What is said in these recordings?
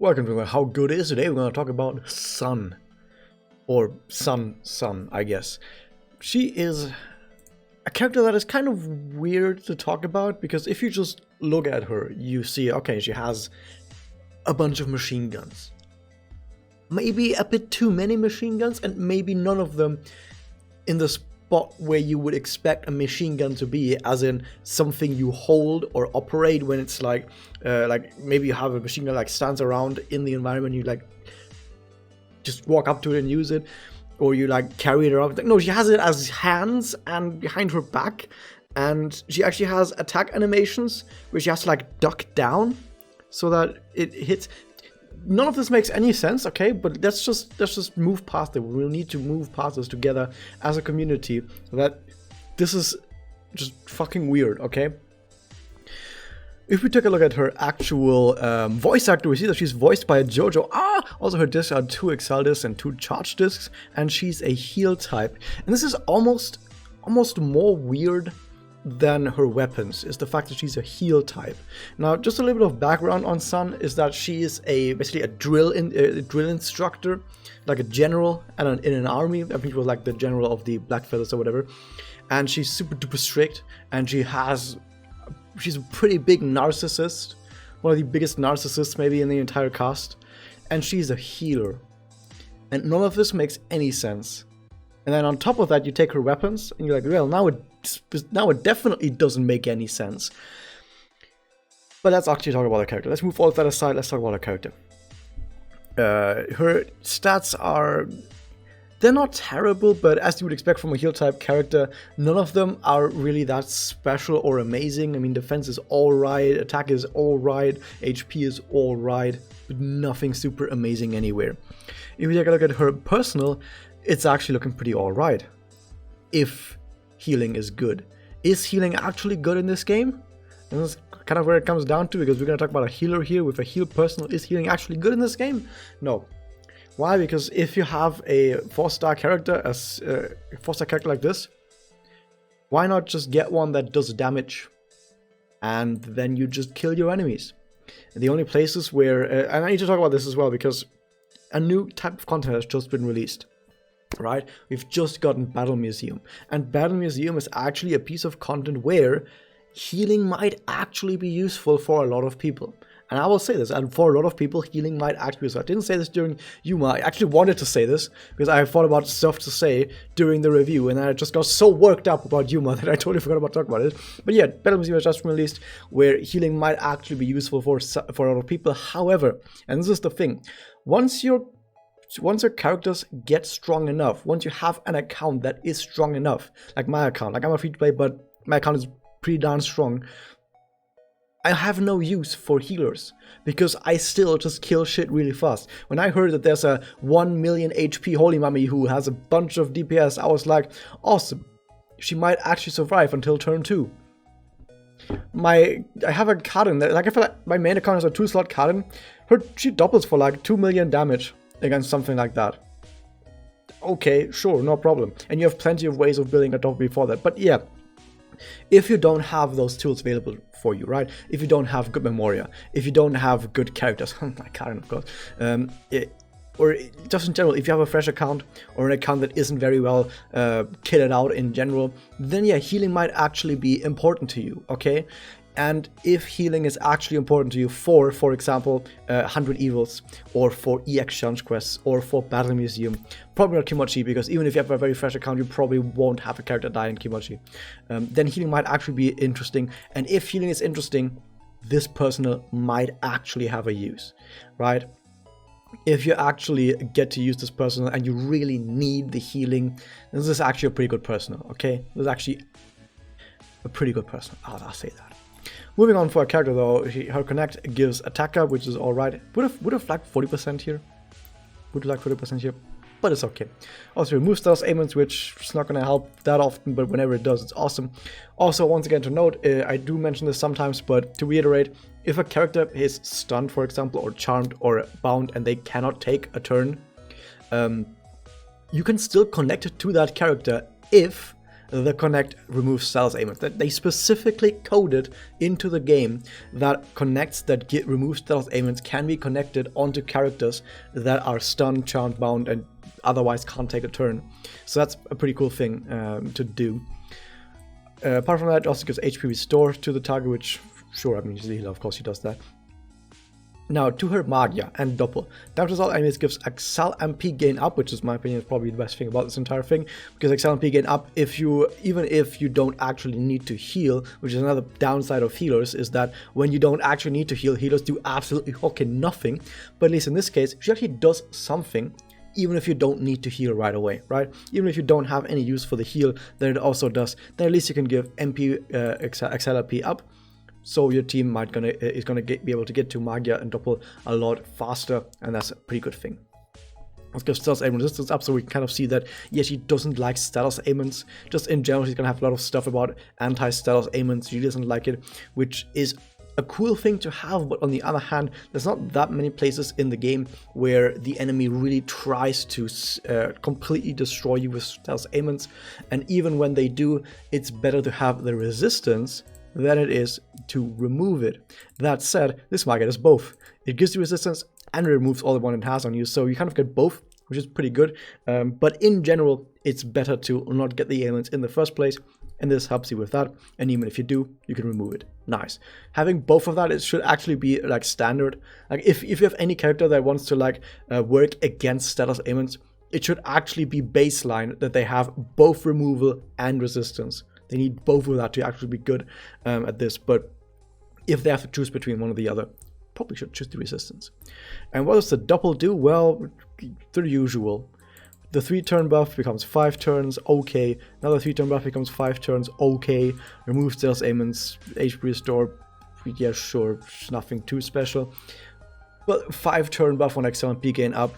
Welcome to How Good Is Today. We're going to talk about Sun. Or Sun, I guess. She is a character that is kind of weird to talk about because if you just look at her, you see, okay, she has a bunch of machine guns. Maybe a bit too many machine guns, and maybe none of them in the spot where you would expect a machine gun to be, as in something you hold or operate when it's like maybe you have a machine gun like stands around in the environment, you like just walk up to it and use it, or you like carry it around. No, she has it as hands and behind her back, and she actually has attack animations where she has to like duck down so that it hits. None of this makes any sense, okay? But let's just move past it. We'll need to move past this together as a community. That this is just fucking weird, okay? If we take a look at her actual voice actor, we see that she's voiced by JoJo. Also her discs are 2 Excel discs and 2 Charge discs, and she's a heal type. And this is almost more weird than her weapons, is the fact that she's a heal type. Now, just a little bit of background on Sun is that she is basically a drill instructor, like a general in an army. I think it was like the general of the Black Feathers or whatever. And she's super duper strict, and she's a pretty big narcissist, one of the biggest narcissists maybe in the entire cast. And she's a healer. And none of this makes any sense. And then on top of that, you take her weapons, and you're like, well, now it definitely doesn't make any sense. But let's actually talk about her character. Let's move all of that aside. Let's talk about her character. Her stats they're not terrible, but as you would expect from a heal type character, none of them are really that special or amazing. I mean, defense is alright, attack is alright, HP is alright, but nothing super amazing anywhere. If you take a look at her personal, it's actually looking pretty alright. If healing is good. Is healing actually good in this game? And that's kind of where it comes down to, because we're going to talk about a healer here with a heal personal. Is healing actually good in this game? No. Why? Because if you have a 4-star character, like this, why not just get one that does damage, and then you just kill your enemies? And the only places where, and I need to talk about this as well, because a new type of content has just been released. Right? We've just gotten Battle Museum, and Battle Museum is actually a piece of content where healing might actually be useful for a lot of people. And I will say this, and for a lot of people, healing might actually be useful. I didn't say this during Yuma. I actually wanted to say this because I thought about stuff to say during the review, and I just got so worked up about Yuma that I totally forgot about talking about it. But yeah, Battle Museum has just been released where healing might actually be useful for a lot of people. However, and this is the thing, once your characters get strong enough, once you have an account that is strong enough, like my account, like I'm a free to play, but my account is pretty darn strong, I have no use for healers because I still just kill shit really fast. When I heard that there's a 1 million HP Holy Mummy who has a bunch of DPS, I was like, awesome. She might actually survive until turn 2. I have a Karin, like I feel like my main account is a 2-slot Karin. She doubles for like 2 million damage against something like that. Okay, sure, no problem. And you have plenty of ways of building a double before that. But yeah, if you don't have those tools available for you, right? If you don't have good Memoria, if you don't have good characters, like Karin, of course, or just in general, if you have a fresh account or an account that isn't very well kitted out in general, then yeah, healing might actually be important to you, okay? And if healing is actually important to you for example, 100 Evils, or for EX Challenge Quests, or for Battle Museum, probably not Kimochi, because even if you have a very fresh account, you probably won't have a character die in Kimochi, then healing might actually be interesting. And if healing is interesting, this personal might actually have a use, right? If you actually get to use this personal and you really need the healing, this is actually a pretty good personal, okay? This is actually a pretty good personal, I'll say that. Moving on for a character though, her connect gives attack up, which is alright. Would have flagged 40% here. Would have flagged 40% here, but it's okay. Also removes status ailments, which is not going to help that often, but whenever it does, it's awesome. Also, once again to note, I do mention this sometimes, but to reiterate, if a character is stunned, for example, or charmed or bound, and they cannot take a turn, you can still connect to that character if the connect remove stealth ailments. That they specifically coded into the game that connects that remove stealth ailments can be connected onto characters that are stunned, charmed, bound, and otherwise can't take a turn. So that's a pretty cool thing to do. Apart from that, it also gives HP restore to the target, which, sure, I mean, she's a healer, of course she does that. Now, to her Magia and Doppel. Damage all enemies gives Accel MP gain up, which is, in my opinion, is probably the best thing about this entire thing, because Accel MP gain up, even if you don't actually need to heal, which is another downside of healers, is that when you don't actually need to heal, healers do absolutely fucking nothing. But at least in this case, she actually does something, even if you don't need to heal right away, right? Even if you don't have any use for the heal, then it also does. Then at least you can give MP Accel MP up. So your team is gonna be able to get to Magia and Doppel a lot faster, and that's a pretty good thing. Let's give stealth ailment resistance up, so we can kind of see that, yeah, she doesn't like stealth ailments. Just in general, she's gonna have a lot of stuff about anti-stealth ailments. She doesn't like it, which is a cool thing to have, but on the other hand, there's not that many places in the game where the enemy really tries to completely destroy you with stealth ailments, and even when they do, it's better to have the resistance than it is to remove it. That said, this Magia does both. It gives you resistance and removes all the one it has on you, so you kind of get both, which is pretty good. But in general, it's better to not get the ailments in the first place, and this helps you with that. And even if you do, you can remove it. Nice. Having both of that, it should actually be like standard. Like if you have any character that wants to like work against status ailments, it should actually be baseline that they have both removal and resistance. They need both of that to actually be good at this, but if they have to choose between one or the other, probably should choose the resistance. And what does the Doppel do? Well, the usual. The 3-turn buff becomes 5 turns, okay. Another 3-turn buff becomes 5 turns, okay. Remove stealth ailments, HP restore, yeah, sure, nothing too special. But 5-turn buff on Accel MP gain up,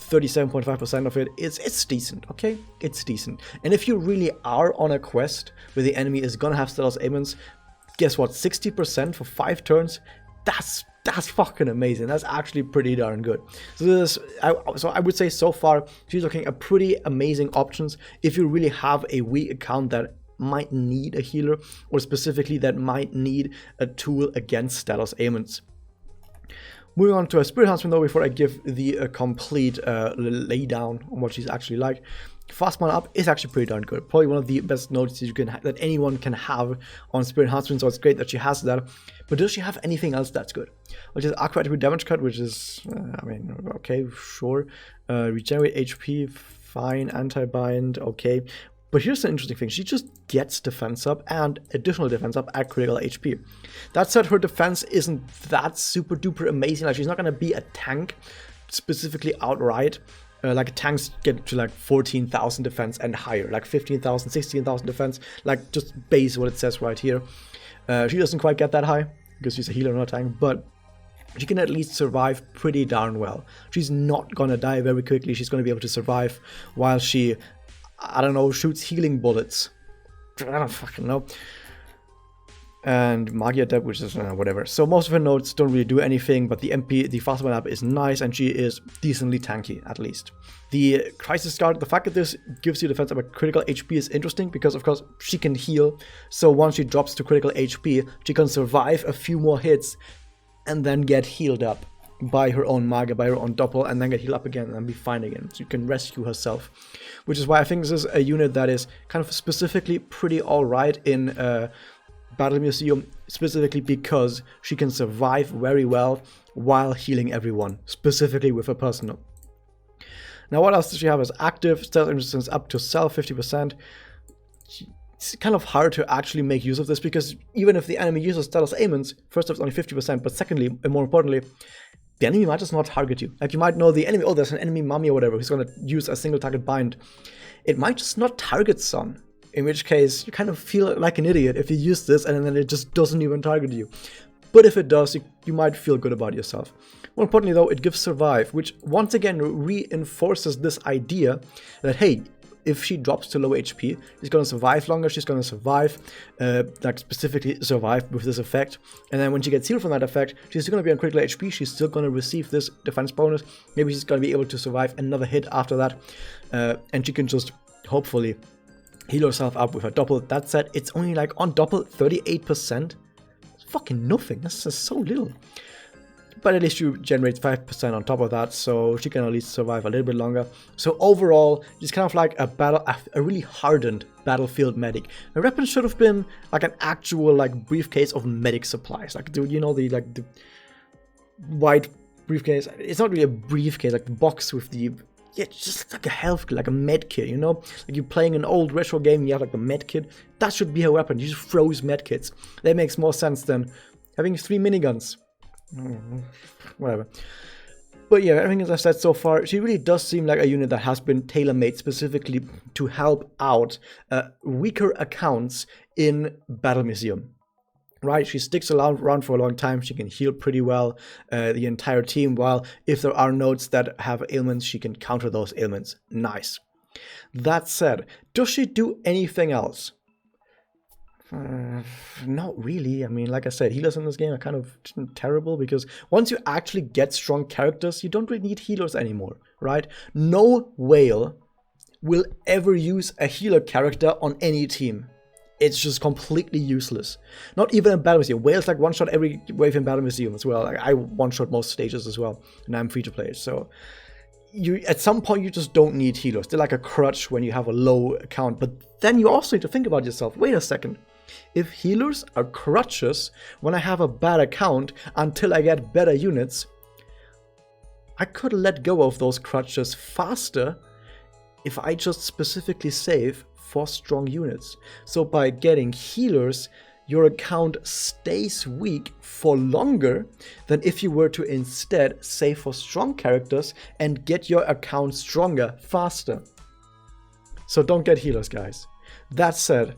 37.5% of it, it's decent, okay? It's decent. And if you really are on a quest where the enemy is gonna have stealth ailments, guess what? 60% for 5 turns, that's fucking amazing. That's actually pretty darn good. So I would say so far she's looking at pretty amazing options if you really have a weak account that might need a healer, or specifically that might need a tool against status ailments. Moving on to a Spirit Huntsman though, before I give the complete laydown on what she's actually like. Fast mana up is actually pretty darn good. Probably one of the best notes you can that anyone can have on Spirit Huntsman, so it's great that she has that. But does she have anything else that's good? Which is Aqua Attribute Damage Cut, which is, I mean, okay, sure. Regenerate HP, fine. Anti-bind, okay. But here's the interesting thing, she just gets defense up and additional defense up at critical HP. That said, her defense isn't that super duper amazing. Like, she's not gonna be a tank specifically outright. Like tanks get to like 14,000 defense and higher, like 15,000, 16,000 defense, like just base what it says right here. She doesn't quite get that high because she's a healer, not a tank, but she can at least survive pretty darn well. She's not gonna die very quickly. She's gonna be able to survive while she, I don't know, shoots healing bullets. I don't fucking know. And Magia Adept, which is whatever. So most of her nodes don't really do anything, but the Fast Mana up is nice, and she is decently tanky, at least. The Crisis Guard, the fact that this gives you defense up at critical HP is interesting, because of course she can heal, so once she drops to critical HP, she can survive a few more hits, and then get healed up by her own Magia, by her own Doppel, and then get healed up again and be fine again. So you can rescue herself. Which is why I think this is a unit that is kind of specifically pretty alright in Battle Museum, specifically because she can survive very well while healing everyone, specifically with her personal. Now, what else does she have as active? Stealth resistance up to self 50%. It's kind of hard to actually make use of this, because even if the enemy uses stealth ailments, first off, it's only 50%, but secondly, and more importantly, the enemy might just not target you. Like, you might know the enemy, oh, there's an enemy mummy or whatever who's going to use a single target bind. It might just not target Sun. In which case, you kind of feel like an idiot if you use this and then it just doesn't even target you. But if it does, you might feel good about yourself. More importantly though, it gives Survive, which once again reinforces this idea that, hey, if she drops to low HP, she's going to survive longer, she's going to survive, like specifically survive with this effect. And then when she gets healed from that effect, she's still going to be on critical HP, she's still going to receive this defense bonus. Maybe she's going to be able to survive another hit after that. And she can just, hopefully, heal yourself up with a doppel. That said, it's only like on doppel 38%. It's fucking nothing. That's just so little. But at least she generates 5% on top of that, so she can at least survive a little bit longer. So overall, it's kind of like a really hardened battlefield medic. The weapon should have been like an actual like briefcase of medic supplies, like the white briefcase. It's not really a briefcase, like the box with the just like a health kit, like a med kit, you know, like you're playing an old retro game, and you have like the med kit. That should be her weapon. You just froze med kits. That makes more sense than having 3 miniguns. Whatever. But yeah, everything as I've said so far, she really does seem like a unit that has been tailor-made specifically to help out weaker accounts in Battle Museum. Right, she sticks around for a long time. She can heal pretty well the entire team, while if there are nodes that have ailments, she can counter those ailments. Nice. That said, does she do anything else? Not really. I mean, like I said, healers in this game are kind of terrible, because once you actually get strong characters, you don't really need healers anymore, right? No whale will ever use a healer character on any team. It's just completely useless. Not even in Battle Museum. Whales like one-shot every wave in Battle Museum as well. Like, I one-shot most stages as well, and I'm free to play. So at some point you just don't need healers. They're like a crutch when you have a low account. But then you also need to think about yourself. Wait a second. If healers are crutches when I have a bad account until I get better units, I could let go of those crutches faster if I just specifically save for strong units. So by getting healers, your account stays weak for longer than if you were to instead save for strong characters and get your account stronger faster. So don't get healers, guys. That said,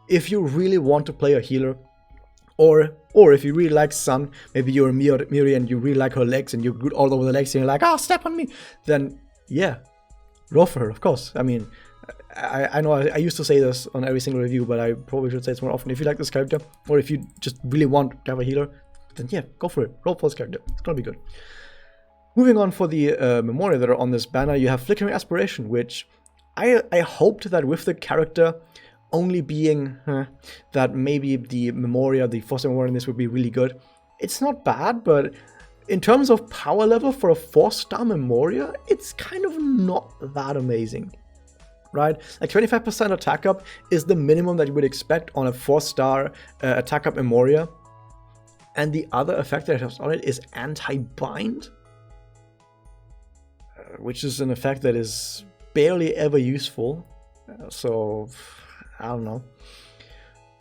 if you really want to play a healer, or if you really like Sun, maybe you're a Miri and you really like her legs and you're good all over the legs and you're like, step on me, then yeah, roll for her, of course. I mean, I know I used to say this on every single review, but I probably should say it more often. If you like this character, or if you just really want to have a healer, then yeah, go for it. Roll for this character. It's gonna be good. Moving on, for the Memoria that are on this banner, you have Flickering Aspiration, which I hoped that with the character only being that maybe the Memoria, the Foster Memoria in this would be really good. It's not bad, but in terms of power level for a 4-star Memoria, it's kind of not that amazing, right? Like 25% attack up is the minimum that you would expect on a 4-star attack up Memoria. And the other effect that it has on it is anti-bind, which is an effect that is barely ever useful. So I don't know.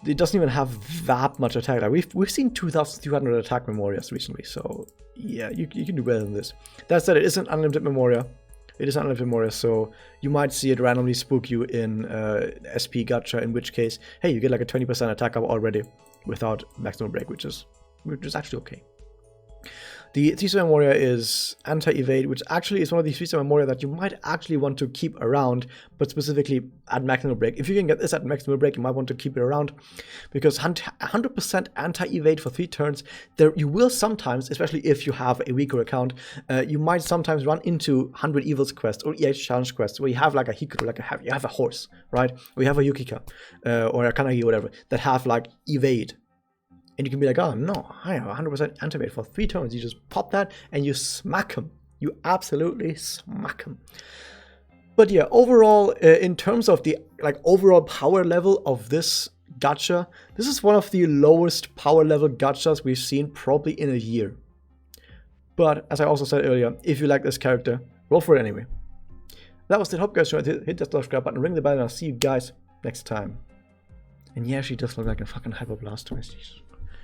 It doesn't even have that much attack. Like we've seen 2,200 attack Memorias recently, so yeah, you can do better than this. That said, it is an unlimited Memoria. It is an unlimited Memoria, so you might see it randomly spook you in SP Gacha, in which case, hey, you get like a 20% attack up already without maximum break, which is actually okay. The 3-star Memoria is anti-evade, which actually is one of the 3-star Memoria that you might actually want to keep around, but specifically at maximum break. If you can get this at maximum break, you might want to keep it around, because 100% anti-evade for 3 turns, there you will sometimes, especially if you have a weaker account, you might sometimes run into 100 Evils quest or EH challenge quests where you have like a Hikaru, like you have a horse, right? Or you have a Yukika or a Kanagi or whatever that have like evade. And you can be like, oh no, I have 100% anti-evade for 3 turns. You just pop that and you smack him. You absolutely smack him. But yeah, overall, in terms of the overall power level of this gacha, this is one of the lowest power level gachas we've seen probably in a year. But as I also said earlier, if you like this character, roll for it anyway. That was it. Hope you guys enjoyed. Hit that subscribe button, ring the bell, and I'll see you guys next time. And yeah, she does look like a fucking Hyper Blastoise.